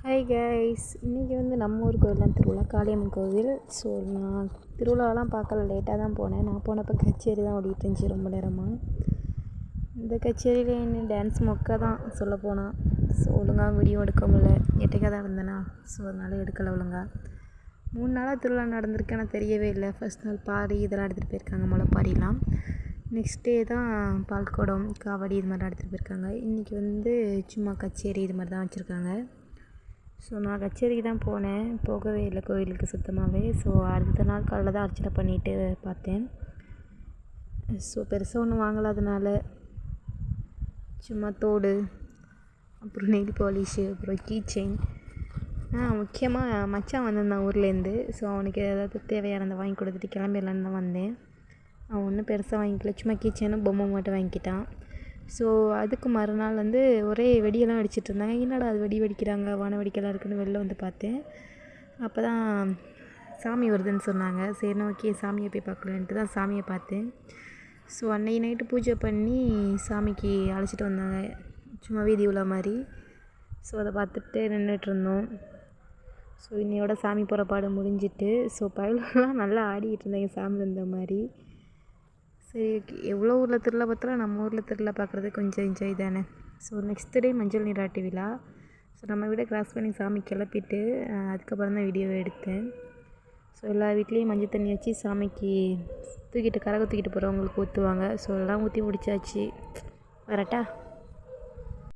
Hi guys, இன்றைக்கி நம்ம ஊர் கோயில் தான் திருவிழா, காளியம்மன் கோவில். ஸோ நான் திருவிழாலாம் பார்க்கல, லேட்டாக தான் போனேன். நான் போனப்போ கச்சேரி தான் ஓடிட்டு இருந்துச்சு ரொம்ப நேரமாக. இந்த கச்சேரியில் என்ன டான்ஸ் மொக்க தான் சொல்லப்போனால். ஸோ ஒழுங்காக வீடியோ எடுக்க முடியல, எட்டைக்காக தான் இருந்தேனா, ஸோ அதனால் எடுக்கலை ஒழுங்காக. 3 நாளாக திருவிழா நடந்திருக்கு, ஆனால் தெரியவே இல்லை. ஃபர்ஸ்ட் நாள் பாரி இதெல்லாம் எடுத்துகிட்டு போயிருக்காங்க, முளைப்பாரிலாம். நெக்ஸ்ட் டே தான் பால்குடம், காவடி இது மாதிரி எடுத்துகிட்டு போயிருக்காங்க. இன்றைக்கி சும்மா கச்சேரி இது மாதிரி தான் வச்சுருக்காங்க. ஸோ நான் கச்சேரிக்கு தான் போனேன், போகவே இல்லை கோயிலுக்கு சுத்தமாகவே. ஸோ அடுத்த நாள் காலைல தான் அர்ச்சனை பண்ணிவிட்டு பார்த்தேன். ஸோ பெருசாக ஒன்றும் வாங்கலாதனால சும்மா தோடு, அப்புறம் நெயில் பாலிஷு, அப்புறம் கீ செயின். முக்கியமாக மச்சான் வந்திருந்தான் ஊர்லேருந்து. ஸோ அவனுக்கு ஏதாவது தேவையானதை வாங்கி கொடுத்துட்டு கிளம்பிடலான்னு தான் வந்தேன். அவன் ஒன்றும் பெருசாக வாங்கிக்கல, சும்மா கீ செயினும் பொம்மை மட்டும் வாங்கிக்கிட்டான். ஸோ அதுக்கு மறுநாள் ஒரே வெடியெல்லாம் வெடிச்சிட்டு இருந்தாங்க. என்னடா அது வெடி வெடிக்கிறாங்க, வான வெடிக்கலாம் இருக்குன்னு வெளில வந்து பார்த்தேன். அப்போ தான் சாமி வருதுன்னு சொன்னாங்க. சரி ஓகே, சாமியை போய் பார்க்கலான்ட்டு தான் சாமியை பார்த்தேன். ஸோ அன்னைக்கு நைட்டு பூஜை பண்ணி சாமிக்கு அழைச்சிட்டு வந்தாங்க, சும்மா வீதி உலா மாதிரி. ஸோ அதை பார்த்துட்டு நின்றுட்டுருந்தோம். ஸோ இன்னையோட சாமி புறப்பாடு முடிஞ்சிட்டு. ஸோ பயிலெலாம் நல்லா ஆடிக்கிட்டு இருந்தாங்க சாமி வந்த மாதிரி. சரி ஓகே, எவ்வளோ ஊரில் திருவிழா பார்த்தாலும் நம்ம ஊரில் திருவிழா பார்க்குறது கொஞ்சம் என்ஜாய் தானே. ஸோ நெக்ஸ்ட் டே மஞ்சள் நீராட்டு விழா. ஸோ நம்ம வீடை கிராஸ் பண்ணி சாமி கிளப்பிட்டு அதுக்கப்புறம் தான் வீடியோவை எடுத்தேன். ஸோ எல்லா வீட்லேயும் மஞ்சள் தண்ணி வச்சு சாமிக்கு கரகம் தூக்கிட்டு போகிறவங்களுக்கு ஊற்றுவாங்க. ஸோ எல்லாம் ஊற்றி முடிச்சாச்சு. வரட்டா.